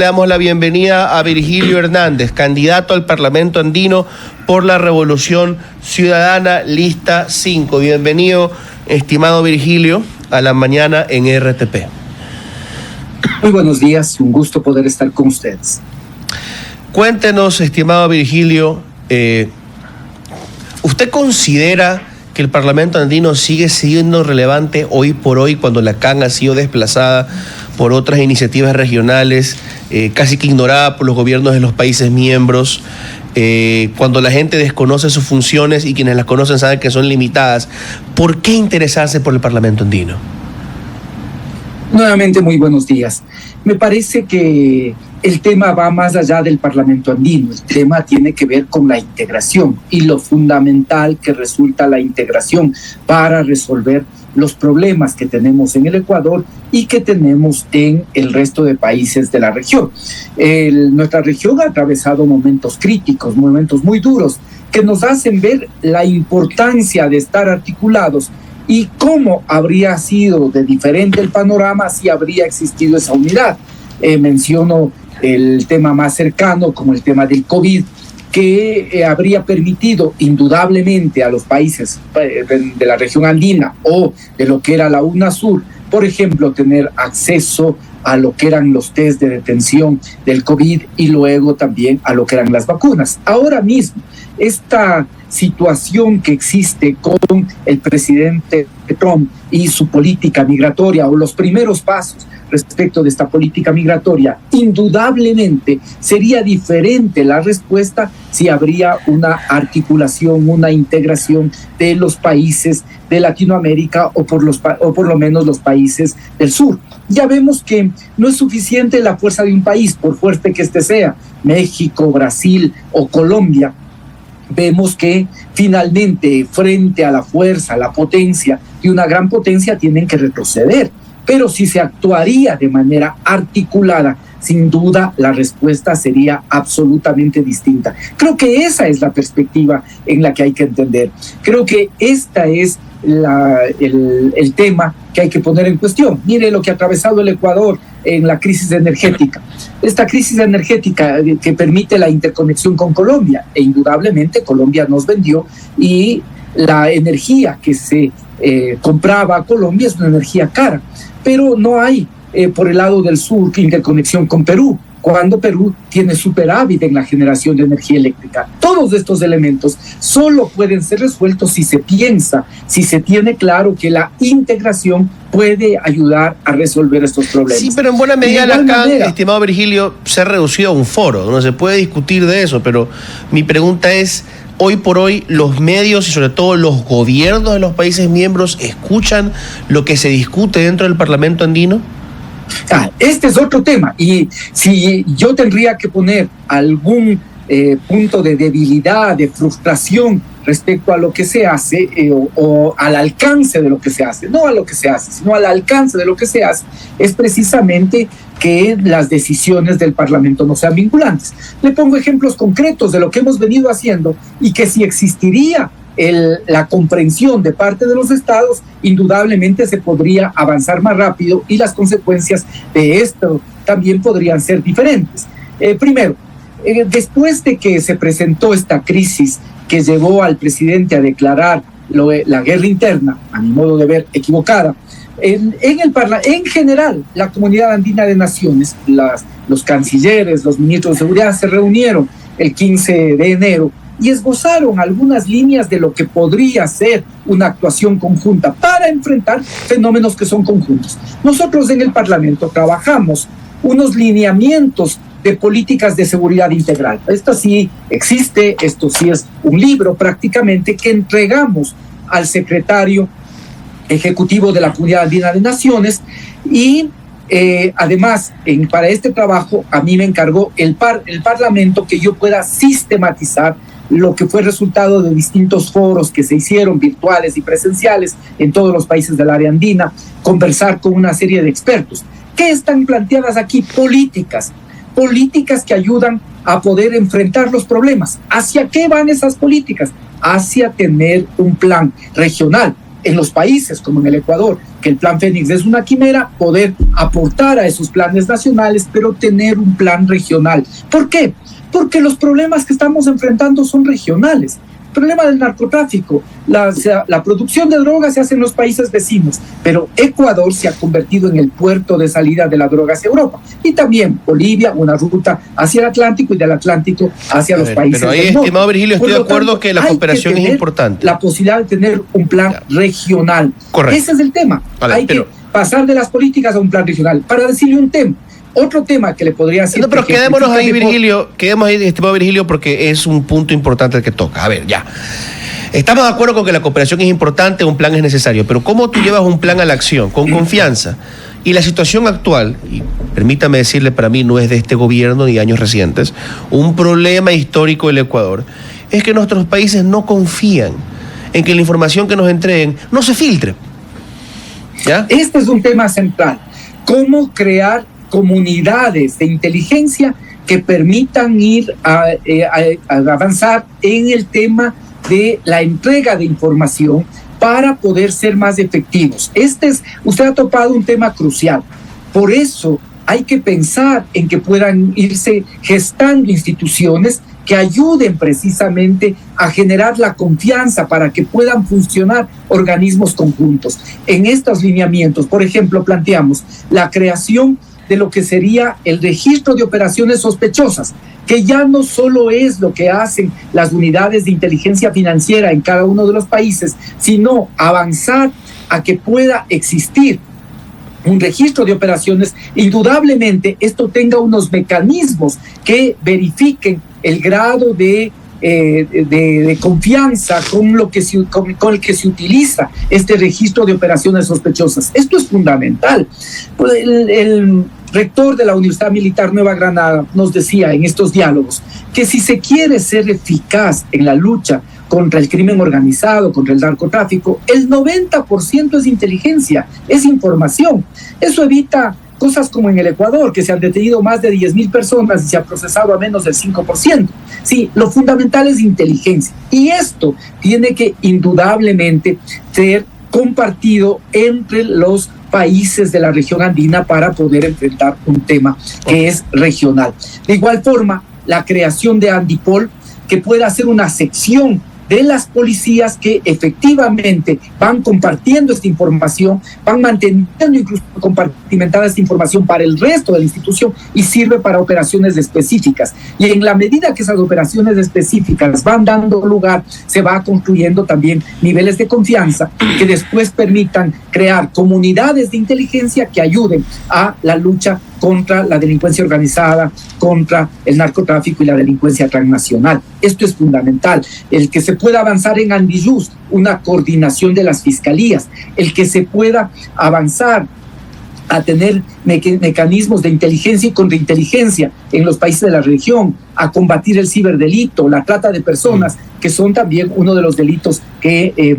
Le damos la bienvenida a Virgilio Hernández, candidato al Parlamento Andino por la Revolución Ciudadana, lista 5. Bienvenido, estimado Virgilio, a la mañana en RTP. Muy buenos días, un gusto poder estar con ustedes. Cuéntenos, estimado Virgilio, ¿usted considera que el Parlamento Andino sigue siendo relevante hoy por hoy cuando la CAN ha sido desplazada por otras iniciativas regionales, casi que ignorada por los gobiernos de los países miembros, cuando la gente desconoce sus funciones y quienes las conocen saben que son limitadas? ¿Por qué interesarse por el Parlamento Andino? Nuevamente, muy buenos días. Me parece que el tema va más allá del Parlamento Andino. El tema tiene que ver con la integración y lo fundamental que resulta la integración para resolver los problemas que tenemos en el Ecuador y que tenemos en el resto de países de la región. Nuestra región ha atravesado momentos críticos, momentos muy duros, que nos hacen ver la importancia de estar articulados y cómo habría sido de diferente el panorama si habría existido esa unidad. Menciono el tema más cercano, como el tema del COVID, que habría permitido indudablemente a los países de la región andina o de lo que era la UNASUR, por ejemplo, tener acceso a lo que eran los test de detención del COVID y luego también a lo que eran las vacunas. Ahora mismo, esta situación que existe con el presidente Trump y su política migratoria, o los primeros pasos respecto de esta política migratoria, indudablemente sería diferente la respuesta si habría una articulación, una integración de los países de Latinoamérica o por lo menos los países del sur. Ya vemos que no es suficiente la fuerza de un país, por fuerte que este sea, México, Brasil o Colombia. Vemos que finalmente frente a la fuerza, la potencia de una gran potencia tienen que retroceder. Pero si se actuaría de manera articulada, sin duda la respuesta sería absolutamente distinta. Creo que esa es la perspectiva en la que hay que entender. Creo que esta es el tema que hay que poner en cuestión. Mire lo que ha atravesado el Ecuador en la crisis energética. Esta crisis energética que permite la interconexión con Colombia, e indudablemente Colombia nos vendió, y la energía que se compraba a Colombia es una energía cara, pero no hay por el lado del sur interconexión con Perú, cuando Perú tiene superávit en la generación de energía eléctrica. Todos estos elementos solo pueden ser resueltos si se piensa, si se tiene claro que la integración puede ayudar a resolver estos problemas. Sí, pero en buena medida la CAN, estimado Virgilio, se ha reducido a un foro, no se puede discutir de eso, pero mi pregunta es, hoy por hoy los medios y sobre todo los gobiernos de los países miembros escuchan lo que se discute dentro del Parlamento Andino. Este es otro tema, y si yo tendría que poner algún punto de debilidad, de frustración respecto a lo que se hace o al alcance de lo que se hace, no a lo que se hace, sino al alcance de lo que se hace, es precisamente que las decisiones del Parlamento no sean vinculantes. Le pongo ejemplos concretos de lo que hemos venido haciendo y que si existiría la comprensión de parte de los estados, indudablemente se podría avanzar más rápido y las consecuencias de esto también podrían ser diferentes. Primero, después de que se presentó esta crisis que llevó al presidente a declarar la guerra interna, a mi modo de ver equivocada, en general, la Comunidad Andina de Naciones, los cancilleres, los ministros de seguridad se reunieron el 15 de enero y esbozaron algunas líneas de lo que podría ser una actuación conjunta para enfrentar fenómenos que son conjuntos. Nosotros en el Parlamento trabajamos unos lineamientos de políticas de seguridad integral. Esto sí existe, esto sí es un libro prácticamente que entregamos al secretario ejecutivo de la Comunidad Andina de Naciones y además para este trabajo a mí me encargó el Parlamento que yo pueda sistematizar lo que fue resultado de distintos foros que se hicieron virtuales y presenciales en todos los países del área andina, conversar con una serie de expertos. ¿Qué están planteadas aquí? Políticas que ayudan a poder enfrentar los problemas. ¿Hacia qué van esas políticas? Hacia tener un plan regional en los países como en el Ecuador, que el Plan Fénix es una quimera, poder aportar a esos planes nacionales, pero tener un plan regional. ¿Por qué? Porque los problemas que estamos enfrentando son regionales. El problema del narcotráfico, la producción de drogas se hace en los países vecinos, pero Ecuador se ha convertido en el puerto de salida de la droga hacia Europa. Y también Bolivia, una ruta hacia el Atlántico y del Atlántico hacia los países pero ahí, del norte. estimado Virgilio, estoy de acuerdo que la cooperación es importante. La posibilidad de tener un plan regional. Correcto. Ese es el tema. Hay que pasar de las políticas a un plan regional. Para decirle un tema, otro tema que le podría decir... No, pero quedémonos ahí, estimado Virgilio, porque es un punto importante el que toca. A ver, ya. Estamos de acuerdo con que la cooperación es importante, un plan es necesario, pero ¿cómo tú llevas un plan a la acción? Con confianza. Y la situación actual, y permítame decirle, para mí no es de este gobierno ni de años recientes, un problema histórico del Ecuador, es que nuestros países no confían en que la información que nos entreguen no se filtre. ¿Ya? Este es un tema central. ¿Cómo crear comunidades de inteligencia que permitan ir a avanzar en el tema de la entrega de información para poder ser más efectivos? Usted ha topado un tema crucial. Por eso hay que pensar en que puedan irse gestando instituciones que ayuden precisamente a generar la confianza para que puedan funcionar organismos conjuntos. En estos lineamientos, por ejemplo, planteamos la creación de lo que sería el registro de operaciones sospechosas, que ya no solo es lo que hacen las unidades de inteligencia financiera en cada uno de los países, sino avanzar a que pueda existir un registro de operaciones. Indudablemente esto tenga unos mecanismos que verifiquen el grado de confianza con el que se utiliza este registro de operaciones sospechosas. Esto es fundamental. El rector de la Universidad Militar Nueva Granada nos decía en estos diálogos que si se quiere ser eficaz en la lucha contra el crimen organizado, contra el narcotráfico, el 90% es inteligencia, es información. Eso evita cosas como en el Ecuador, que se han detenido más de 10,000 personas y se ha procesado a menos del 5%. Sí, lo fundamental es inteligencia. Y esto tiene que indudablemente ser compartido entre los países de la región andina para poder enfrentar un tema que es regional. De igual forma, la creación de Andipol, que pueda ser una sección de las policías que efectivamente van compartiendo esta información, van manteniendo incluso compartimentada esta información para el resto de la institución y sirve para operaciones específicas. Y en la medida que esas operaciones específicas van dando lugar, se va construyendo también niveles de confianza que después permitan crear comunidades de inteligencia que ayuden a la lucha contra la delincuencia organizada, contra el narcotráfico y la delincuencia transnacional. Esto es fundamental. El que se pueda avanzar en Andiyús, una coordinación de las fiscalías, el que se pueda avanzar a tener mecanismos de inteligencia y contrainteligencia en los países de la región, a combatir el ciberdelito, la trata de personas, que son también uno de los delitos que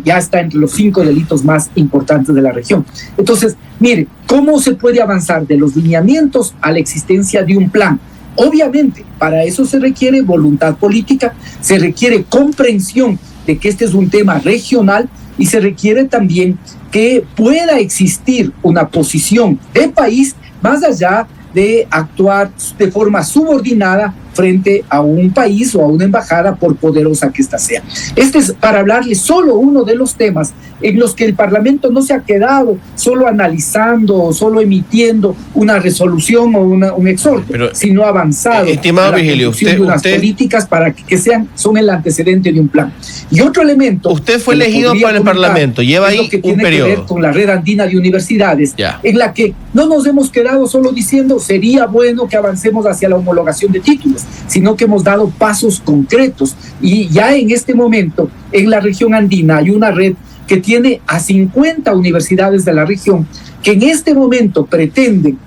ya está entre los 5 delitos más importantes de la región. Entonces, mire, ¿cómo se puede avanzar de los lineamientos a la existencia de un plan? Obviamente, para eso se requiere voluntad política, se requiere comprensión de que este es un tema regional y se requiere también que pueda existir una posición de país más allá de actuar de forma subordinada frente a un país o a una embajada, por poderosa que ésta sea. Este es para hablarle solo uno de los temas en los que el Parlamento no se ha quedado solo analizando o solo emitiendo una resolución o un exhorto, sino avanzado. Estimado Virgilio, usted políticas para que son el antecedente de un plan. Y otro elemento... Usted fue elegido para el Parlamento, lleva ahí un periodo. Que ver con la red andina de universidades, en la que no nos hemos quedado solo diciendo sería bueno que avancemos hacia la homologación de títulos, sino que hemos dado pasos concretos. Y ya en este momento, en la región andina, hay una red que tiene a 50 universidades de la región que en este momento pretenden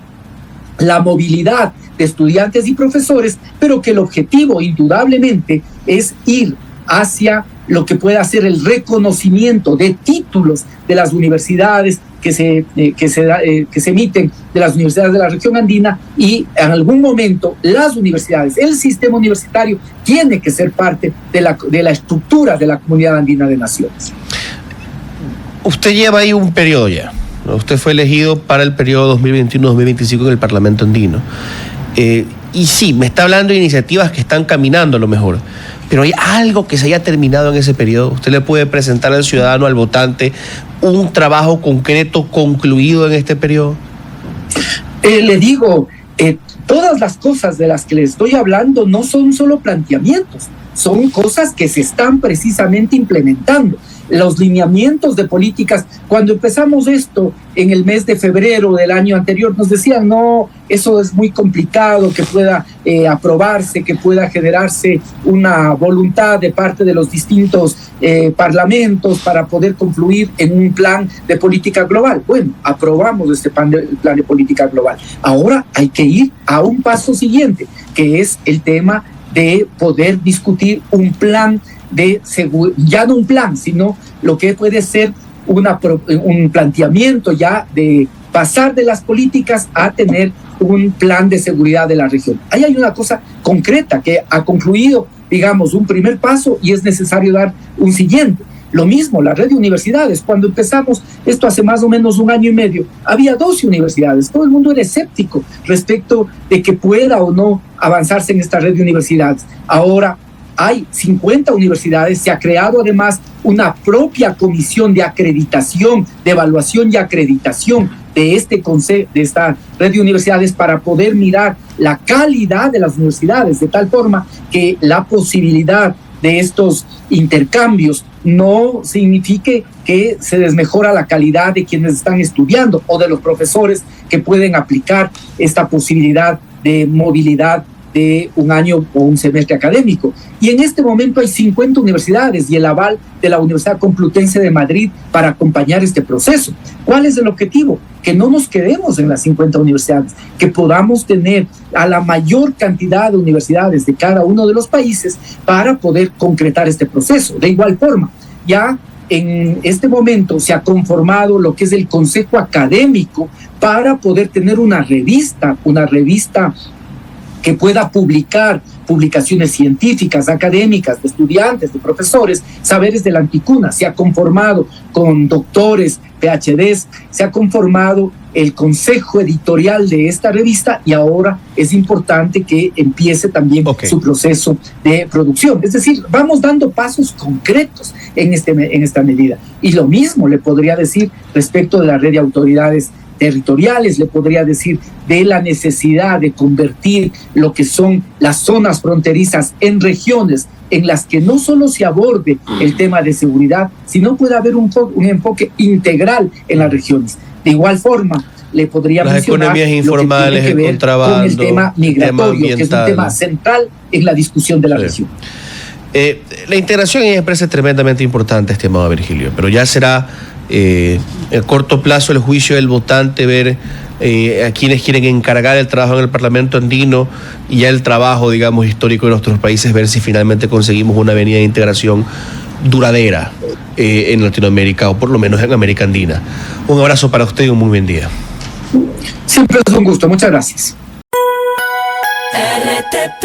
la movilidad de estudiantes y profesores, pero que el objetivo indudablemente es ir hacia lo que pueda ser el reconocimiento de títulos de las universidades que se emiten de las universidades de la región andina, y en algún momento las universidades, el sistema universitario tiene que ser parte de la estructura de la Comunidad Andina de Naciones. Usted lleva ahí un periodo ya. Usted fue elegido para el periodo 2021-2025 en el Parlamento andino. Y sí, me está hablando de iniciativas que están caminando a lo mejor, pero ¿hay algo que se haya terminado en ese periodo? ¿Usted le puede presentar al ciudadano, al votante, un trabajo concreto concluido en este periodo? Le digo, todas las cosas de las que le estoy hablando no son solo planteamientos, son cosas que se están precisamente implementando. Los lineamientos de políticas, cuando empezamos esto en el mes de febrero del año anterior, nos decían, no, eso es muy complicado, que pueda aprobarse, que pueda generarse una voluntad de parte de los distintos parlamentos para poder confluir en un plan de política global. Bueno, aprobamos este plan de política global. Ahora hay que ir a un paso siguiente, que es el tema de poder discutir un plan de ya no un plan, sino lo que puede ser un planteamiento ya de pasar de las políticas a tener un plan de seguridad de la región. Ahí hay una cosa concreta que ha concluido, digamos, un primer paso y es necesario dar un siguiente. Lo mismo, la red de universidades. Cuando empezamos esto hace más o menos un año y medio, había 12 universidades. Todo el mundo era escéptico respecto de que pueda o no avanzarse en esta red de universidades. Ahora hay 50 universidades, se ha creado además una propia comisión de acreditación, de evaluación y acreditación de esta red de universidades para poder mirar la calidad de las universidades, de tal forma que la posibilidad de estos intercambios no signifique que se desmejora la calidad de quienes están estudiando o de los profesores que pueden aplicar esta posibilidad de movilidad de un año o un semestre académico. Y en este momento hay 50 universidades y el aval de la Universidad Complutense de Madrid para acompañar este proceso. ¿Cuál es el objetivo? Que no nos quedemos en las 50 universidades, que podamos tener a la mayor cantidad de universidades de cada uno de los países para poder concretar este proceso. De igual forma, ya en este momento se ha conformado lo que es el Consejo Académico para poder tener una revista que pueda publicar publicaciones científicas, académicas, de estudiantes, de profesores, saberes de la anticuna. Se ha conformado con doctores, PhDs, se ha conformado el consejo editorial de esta revista y ahora es importante que empiece también su proceso de producción. Es decir, vamos dando pasos concretos en esta medida. Y lo mismo le podría decir respecto de la red de autoridades territoriales, le podría decir de la necesidad de convertir lo que son las zonas fronterizas en regiones en las que no solo se aborde el tema de seguridad, sino puede haber un enfoque integral en las regiones. De igual forma, le podría mencionar las economías informales, el contrabando, con el tema migratorio, que es un tema central en la discusión de la región. La integración es parece tremendamente importante, estimado Virgilio, pero ya será a corto plazo el juicio del votante, ver a quienes quieren encargar el trabajo en el Parlamento andino y ya el trabajo, digamos, histórico de nuestros países, ver si finalmente conseguimos una avenida de integración duradera en Latinoamérica o por lo menos en América Andina. Un abrazo para usted y un muy buen día. Siempre es un gusto, muchas gracias. RTP